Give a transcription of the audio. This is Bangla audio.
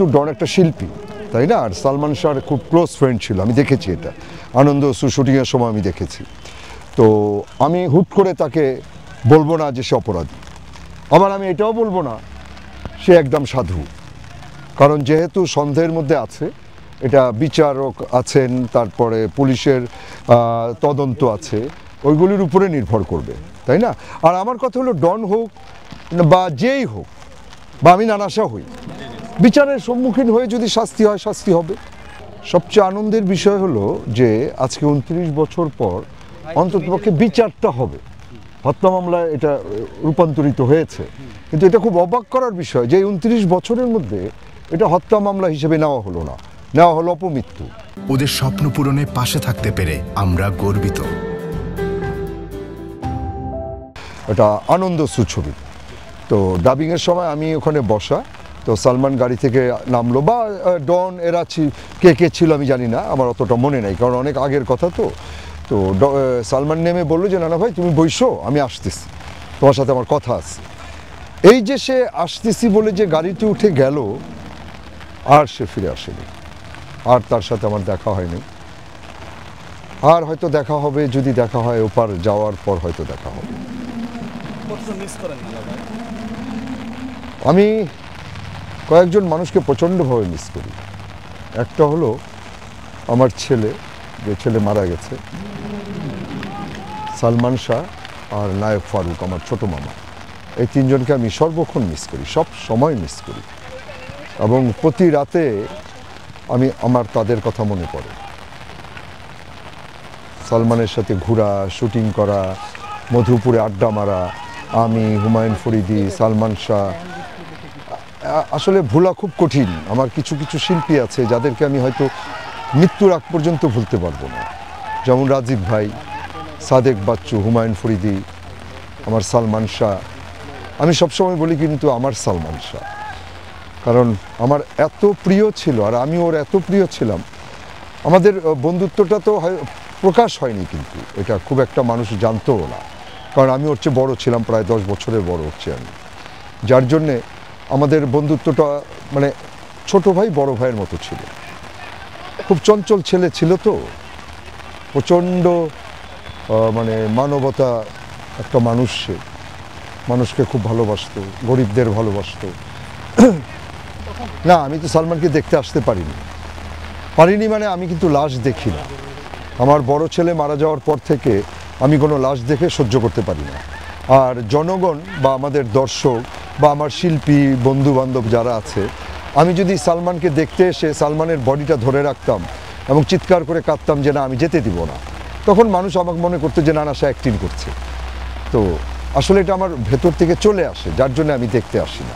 যেহেতু ডন একটা শিল্পী, তাই না, আর সালমান শাহর খুব ক্লোজ ফ্রেন্ড ছিল, আমি দেখেছি এটা আনন্দ শুটিংয়ের সময় আমি দেখেছি। তো আমি হুট করে তাকে বলবো না যে সে অপরাধী, আবার আমি এটাও বলবো না সে একদম সাধু, কারণ যেহেতু সন্দেহের মধ্যে আছে, এটা বিচারক আছেন, তারপরে পুলিশের তদন্ত আছে, ওইগুলির উপরে নির্ভর করবে, তাই না। আর আমার কথা হলো ডন হোক বা যেই হোক বা আমি নানাশা হই, বিচারের সম্মুখীন হয়ে যদি শাস্তি হয় শাস্তি হবে। সবচেয়ে আনন্দের বিষয় হলো যে আজকে 29 বছর পর অন্ততপক্ষে বিচারটা হবে। হত্যা মামলায় এটা রূপান্তরিত হয়েছে, কিন্তু এটা খুব অবাক করার বিষয় যে 29 বছরের মধ্যে এটা হত্যা মামলা হিসেবে নেওয়া হলো না, নেওয়া হলো অপমৃত্যু। ওদের স্বপ্ন পূরণে পাশে থাকতে পেরে আমরা গর্বিত। এটা আনন্দ ছবি। তো ডাবিংয়ের সময় আমি ওখানে বসা, তো সালমান গাড়ি থেকে নামলো বা ডন এরা কে কে ছিল আমি জানি না, আমার অতটা মনে নেই কারণ অনেক আগের কথা। তো তো সালমান নেমে বললো যে নানা ভাই তুমি বইসো, আমি আসতেছি, তোমার সাথে আমার কথা আছে। এই যে সে আসতেছি বলে যে গাড়িতে উঠে গেল, আর সে ফিরে আসেনি, আর তার সাথে আমার দেখা হয়নি। আর হয়তো দেখা হবে, যদি দেখা হয় ওপার যাওয়ার পর হয়তো দেখা হবে। আমি কয়েকজন মানুষকে প্রচণ্ডভাবে মিস করি। একটা হলো আমার ছেলে, যে ছেলে মারা গেছে, সালমান শাহ আর নায়ক ফারুক, আমার ছোট মামা, এই তিনজনকে আমি সর্বক্ষণ মিস করি, সব সময় মিস করি, এবং প্রতি রাতে আমার তাদের কথা মনে পড়ে। সালমানের সাথে ঘোরা, শুটিং করা, মধুপুরে আড্ডা মারা, আমি, হুমায়ুন ফরিদি, সালমান শাহ, আসলে ভোলা খুব কঠিন। আমার কিছু কিছু শিল্পী আছে যাদেরকে আমি হয়তো মৃত্যুর আগ পর্যন্ত ভুলতে পারবো না, যেমন রাজীব ভাই, সাদেক বাচ্চু, হুমায়ুন ফরিদি, আমার সালমান শাহ। আমি সবসময় বলি কিন্তু আমার সালমান শাহ, কারণ আমার এত প্রিয় ছিল আর আমি ওর এত প্রিয় ছিলাম। আমাদের বন্ধুত্বটা তো প্রকাশ হয়নি, কিন্তু এটা খুব একটা মানুষ জানতও না, কারণ আমি ওর চেয়ে বড়ো ছিলাম, প্রায় 10 বছরের বড় হচ্ছে আমি, যার জন্যে আমাদের বন্ধুত্বটা মানে ছোট ভাই বড় ভাইয়ের মতো ছিল। খুব চঞ্চল ছেলে ছিল, তো প্রচণ্ড মানে মানবতা একটা মানুষ, সে মানুষকে খুব ভালোবাসতো, গরিবদের ভালোবাসতো। না, আমি তো সালমানকে দেখতে আসতে পারিনি মানে আমি কিন্তু লাশ দেখি না। আমার বড় ছেলে মারা যাওয়ার পর থেকে আমি কোনো লাশ দেখে সহ্য করতে পারি না। আর জনগণ বা আমাদের দর্শক বা আমার শিল্পী বন্ধু বান্ধব যারা আছে, আমি যদি সালমানকে দেখতে এসে সালমানের বডিটা ধরে রাখতাম এবং চিৎকার করে কাঁদতাম যে না আমি যেতে দিব না, তখন মানুষ আমাকে মনে করতো যে না সে অ্যাক্টিং করছে। তো আসলে এটা আমার ভেতর থেকে চলে আসে, যার জন্য আমি দেখতে আসি না।